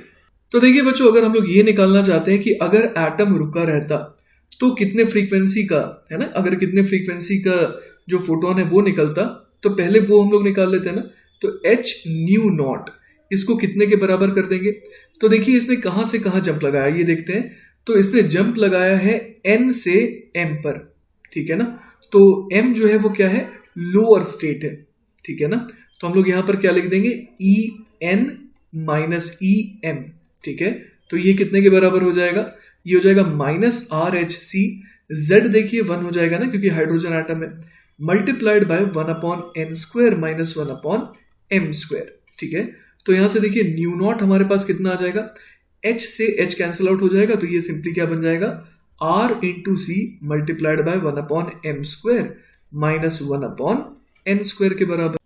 तो देखिए बच्चों, अगर हम लोग ये निकालना चाहते हैं कि अगर एटम रुका रहता तो कितने फ्रीक्वेंसी का, है ना, अगर कितने फ्रीक्वेंसी का जो फोटोन है वो निकलता, तो पहले वो हम लोग निकाल लेते हैं ना। तो h न्यू नॉट इसको कितने के बराबर कर देंगे। तो देखिए इसने कहां से कहां जंप लगाया, ये देखते हैं। तो इसने जंप लगाया है n से m पर, ठीक है ना। तो m जो है वो क्या है, लोअर स्टेट है, ठीक है ना। तो हम लोग यहां पर क्या लिख देंगे, En माइनस em, ठीक है। तो ये कितने के बराबर हो जाएगा, ये हो जाएगा -RHC Z, देखिए 1 हो जाएगा ना क्योंकि हाइड्रोजन एटम है, multiplied by 1/n² minus 1/m², ठीक है। तो यहां से देखिए न्यू नॉट हमारे पास कितना आ जाएगा, h से h कैंसिल आउट हो जाएगा, तो ये सिंपली क्या बन जाएगा, R into c multiplied by 1/m² minus 1/n² के बराबर।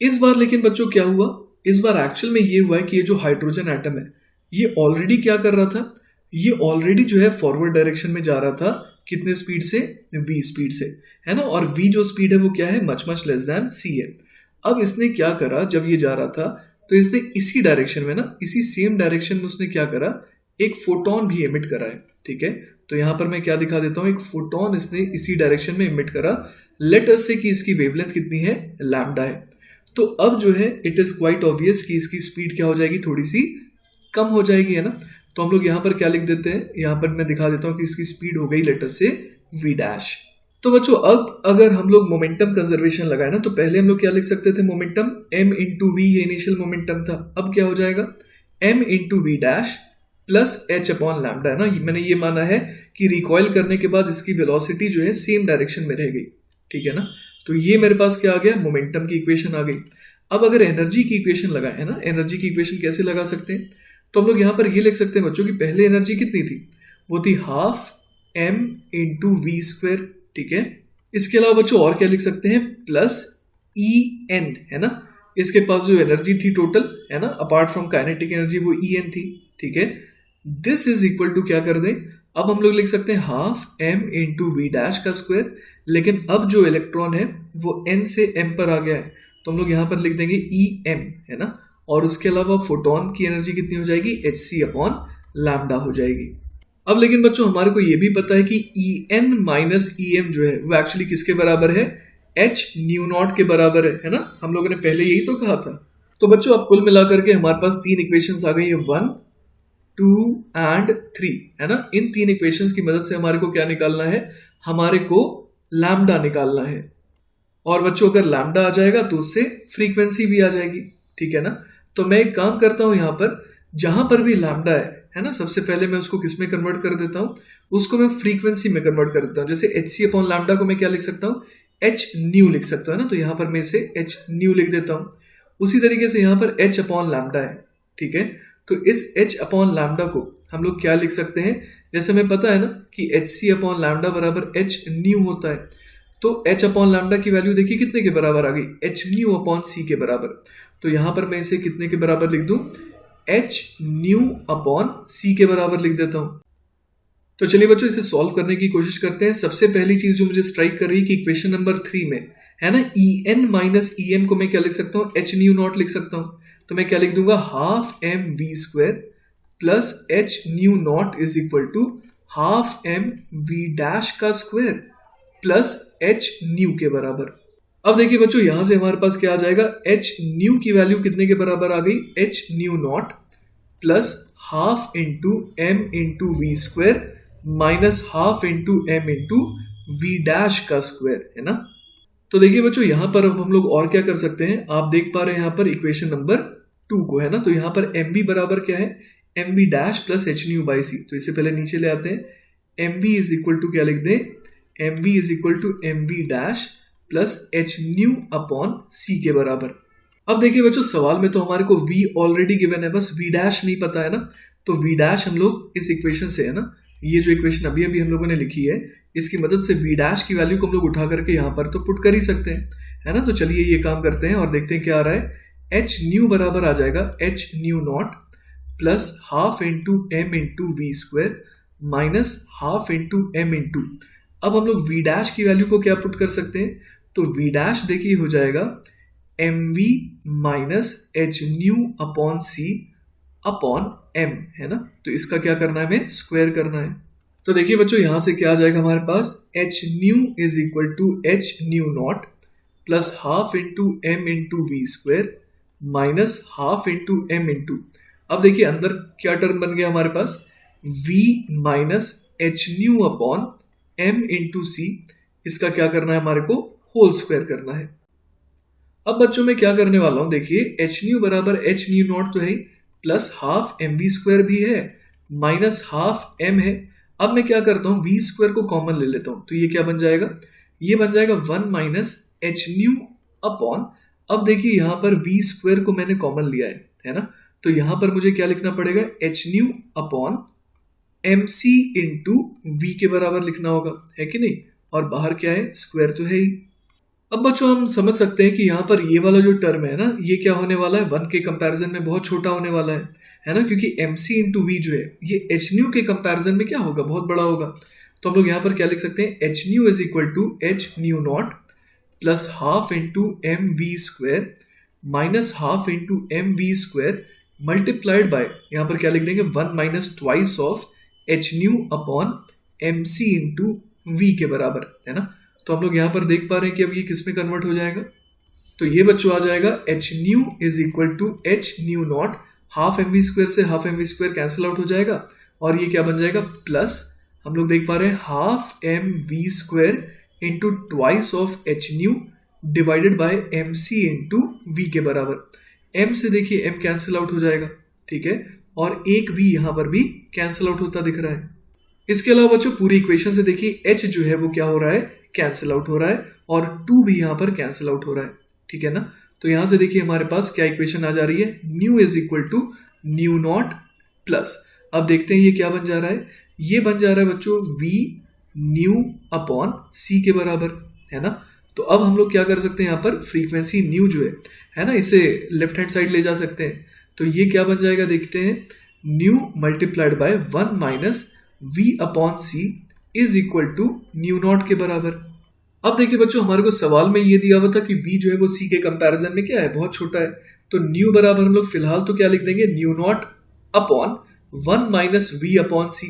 इस बार लेकिन बच्चों क्या हुआ, इस बार एक्चुअल में ये हुआ है कि ये जो हाइड्रोजन एटम है ये ऑलरेडी क्या कर रहा था, ये ऑलरेडी जो है फॉरवर्ड डायरेक्शन में जा रहा था, कितने स्पीड से, v स्पीड से, है ना। और v जो स्पीड है वो क्या है, much much less than c है। अब इसने क्या करा, जब ये जा रहा था तो इसने इसी डायरेक्शन में ना, इसी सेम डायरेक्शन में उसने क्या करा, एक फोटोन भी एमिट करा है, ठीक है। तो यहां पर मैं क्या दिखा देता हूं, एक फोटोन इसने इसी डायरेक्शन में एमिट करा। लेट अस से कि इसकी वेवलेंथ कितनी है, लैम्डा है। तो अब जो है इट इज क्वाइट ऑब्वियस कि इसकी स्पीड क्या हो जाएगी, थोड़ी सी कम हो जाएगी, है ना। तो हम लोग यहां पर क्या लिख देते हैं, यहां पर मैं दिखा देता हूं कि इसकी स्पीड हो गई लेट अस से v'। तो बच्चों अब अगर हम लोग मोमेंटम कंजर्वेशन लगाए ना, तो पहले हम लोग क्या लिख सकते थे, मोमेंटम m इंटू वी, ये इनिशियल मोमेंटम था। अब क्या हो जाएगा, m into V dash plus h upon lambda, है ना। मैंने ये माना है कि रिकॉइल करने के बाद इसकी वेलोसिटी जो है सेम डायरेक्शन में रह गई, ठीक है ना। तो ये मेरे पास क्या आ गया, मोमेंटम की इक्वेशन आ गई। अब अगर एनर्जी की इक्वेशन लगाए, है ना, एनर्जी की इक्वेशन कैसे लगा सकते हैं, तो हम लोग यहाँ पर ये लिख सकते हैं बच्चों कि पहले एनर्जी कितनी थी, वो थी हाफ m इंटू v², ठीक है। इसके अलावा बच्चों और क्या लिख सकते हैं, प्लस En, है ना। इसके पास जो एनर्जी थी टोटल, है ना, अपार्ट फ्रॉम काइनेटिक एनर्जी, वो En थी, ठीक है। दिस इज इक्वल टू क्या कर दें, अब हम लोग लिख सकते हैं half m into V dash का स्क्वायर, लेकिन अब जो इलेक्ट्रॉन है वो n से m पर आ गया है, तो हम लोग यहाँ पर लिख देंगे Em, है ना। और उसके अलावा फोटोन की एनर्जी कितनी हो जाएगी, hc अपॉन लैम्डा हो जाएगी। अब लेकिन बच्चों हमारे को ये भी पता है कि En माइनस Em जो है वो एक्चुअली किसके बराबर है, h न्यू नॉट के बराबर है ना। हम लोगों ने पहले यही तो कहा था। तो बच्चों अब कुल मिलाकर के हमारे पास 3 इक्वेशंस आ गई है, 1, 2 एंड 3, है ना। इन 3 इक्वेशंस की मदद से हमारे को क्या निकालना है, हमारे को लैम्डा निकालना है। और बच्चों अगर लैम्डा आ जाएगा तो उससे फ्रीक्वेंसी भी आ जाएगी, ठीक है ना। तो मैं एक काम करता हूं, यहाँ पर जहां पर भी लैम्डा है ना, सबसे पहले मैं उसको किस में कन्वर्ट कर देता हूं, उसको मैं फ्रीक्वेंसी में कन्वर्ट कर देता हूं। जैसे hc अपॉन लैम्डा को मैं क्या लिख सकता हूं, h न्यू लिख सकता हूं ना। तो यहाँ पर मैं इसे h न्यू लिख देता हूं। उसी तरीके से यहाँ पर h अपॉन लैम्डा है, ठीक है। तो इस h अपॉन लैम्डा को हम लोग क्या लिख सकते हैं, जैसे हमें पता है ना कि एच सी अपॉन लैम्डा बराबर एच न्यू होता है, तो h अपॉन लैम्डा की वैल्यू देखिए कितने के बराबर आ गई, एच न्यू अपॉन सी के बराबर। तो यहाँ पर मैं इसे कितने के बराबर लिख दूं, एच न्यू अपॉन सी के बराबर लिख देता हूं। तो चलिए बच्चों इसे सॉल्व करने की कोशिश करते हैं। सबसे पहली चीज जो मुझे स्ट्राइक कर रही है कि इक्वेशन नंबर 3 में है ना E N minus E M को मैं क्या लिख सकता हूँ, एच न्यू नॉट लिख सकता हूँ। तो मैं क्या लिख दूंगा, half M we square plus H nu nought is equal to half M we dash का स्क्वायर प्लस एच न्यू के बराबर। अब देखिए बच्चों यहां से हमारे पास क्या आ जाएगा, एच न्यू की वैल्यू कितने के बराबर आ गई, H nu not plus half into M into we square minus half into M into V dash का स्क्वायर, है ना। तो देखिए बच्चों यहां पर अब हम लोग और क्या कर सकते हैं, आप देख पा रहे हैं यहाँ पर इक्वेशन नंबर 2 को, है ना। तो यहाँ पर एम वी बराबर क्या है, m we dash plus H nu by c. तो इसे पहले नीचे ले आते हैं, m v is equal to क्या लिख दें, m v is equal to m we dash plus H nu upon c के बराबर। अब देखिए बच्चों सवाल में तो हमारे को v ऑलरेडी गिवन है, बस v डैश नहीं पता है ना। तो v डैश हम लोग इस इक्वेशन से, है ना, ये जो इक्वेशन अभी अभी हम लोगों ने लिखी है इसकी मदद से v डैश की वैल्यू को हम लोग उठा करके यहाँ पर तो पुट कर ही सकते हैं, है ना। तो चलिए ये काम करते हैं और देखते हैं क्या आ रहा है। एच न्यू बराबर आ जाएगा H nu not plus half into M into we square minus half into M into, अब हम लोग v डैश की वैल्यू को क्या पुट कर सकते हैं, तो v डैश देखिए हो जाएगा M V minus H nu upon C upon M, है ना। तो इसका क्या करना है, हमें स्क्वायर करना है। तो देखिए बच्चों यहां से क्या आ जाएगा हमारे पास, h nu is equal to H nu not plus half into M into we square minus half into M into, अब देखिए अंदर क्या टर्म बन गया हमारे पास, v minus H nu upon m into c, इसका क्या करना है हमारे को, होल स्क्वायर करना है। अब बच्चों में क्या करने वाला हूं, देखिए एच न्यू बराबर एच न्यू नॉट तो है plus half M B square भी है माइनस हाफ एम है। अब मैं क्या करता हूं, वी स्क्वायर को कॉमन ले लेता हूं, तो ये क्या बन जाएगा, ये बन जाएगा 1 माइनस एच न्यू अपॉन, अब देखिए यहां पर वी स्क्वायर को मैंने कॉमन लिया है ना। तो यहां पर मुझे क्या लिखना पड़ेगा, H nu upon M C into V के बराबर लिखना होगा, है कि नहीं, और बाहर क्या है, स्क्वायर तो है ही। अब बच्चों हम समझ सकते हैं कि यहाँ पर ये वाला जो टर्म है ना, ये क्या होने वाला है, 1 के कंपैरिजन में बहुत छोटा होने वाला है ना, क्योंकि एम सी इंटू वी जो है ये एच न्यू के कंपैरिजन में क्या होगा, बहुत बड़ा होगा। तो हम लोग यहाँ पर क्या लिख सकते हैं, H nu is equal to H nu not plus half into M we square minus half into M we square multiplied by, यहाँ पर क्या लिख देंगे, 1 minus twice of H nu upon M C into V के बराबर, है ना। तो हम लोग यहाँ पर देख पा रहे हैं कि अब ये किस में कन्वर्ट हो जाएगा, तो ये बच्चों आ जाएगा H nu is equal to H nu naught, half M we square से half M we square cancel out हो जाएगा और ये क्या बन जाएगा, प्लस हम लोग देख पा रहे हैं half M we square into twice of H nu divided by M C into V के बराबर। एम से देखिए एम कैंसिल आउट हो जाएगा, ठीक है, और एक वी यहाँ पर भी कैंसिल आउट होता दिख रहा है। इसके अलावा बच्चों पूरी इक्वेशन से देखिए एच जो है वो क्या हो रहा है, कैंसिल आउट हो रहा है और 2 भी यहाँ पर कैंसिल आउट हो रहा है, ठीक है ना। तो यहाँ से देखिए हमारे पास क्या इक्वेशन आ जा रही है, nu is equal to nu not plus, अब देखते हैं ये क्या बन जा रहा है, ये बन जा रहा है बच्चों v न्यू अपॉन c के बराबर, है ना। तो अब हम लोग क्या कर सकते हैं, यहाँ पर फ्रीक्वेंसी न्यू जो है ना, इसे लेफ्ट हैंड साइड ले जा सकते हैं। तो ये क्या बन जाएगा, देखते हैं, nu multiplied by 1 minus v upon C is equal to nu nought के बराबर। अब देखिए बच्चों हमारे को सवाल में ये दिया हुआ था कि v जो है वो c के कंपैरिजन में क्या है, बहुत छोटा है। तो न्यू बराबर हम लोग फिलहाल तो क्या लिख देंगे, nu naught upon 1 minus v upon c,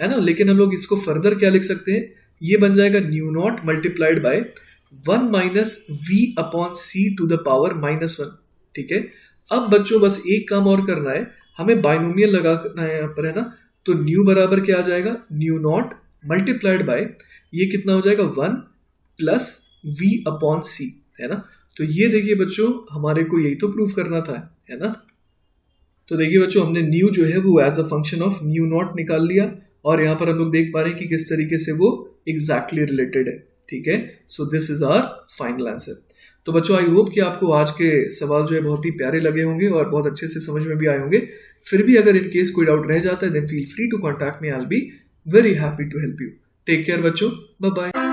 है ना। लेकिन हम लोग इसको फर्दर क्या लिख सकते हैं, ये बन जाएगा nu nought multiplied by 1 minus v upon C to the power -1, ठीक है। अब बच्चों बस एक काम और करना है, हमें बाइनोमियल लगाना है यहाँ पर, है ना। तो न्यू बराबर क्या आ जाएगा, न्यू नॉट मल्टीप्लाइड बाय ये कितना हो जाएगा 1 प्लस v अपॉन सी, है ना। तो ये देखिए बच्चों हमारे को यही तो प्रूफ करना था, है ना। तो देखिए बच्चों हमने न्यू जो है वो as a function of nu nought निकाल लिया और यहाँ पर हम लोग देख पा रहे हैं कि किस तरीके से वो एग्जैक्टली रिलेटेड है, ठीक है। So this is our final answer. तो बच्चों आई होप कि आपको आज के सवाल जो है बहुत ही प्यारे लगे होंगे और बहुत अच्छे से समझ में भी आए होंगे। फिर भी अगर इन केस कोई डाउट रह जाता है then feel free to contact me, I will be very happy to help you. Take care बच्चों, बाय बाय।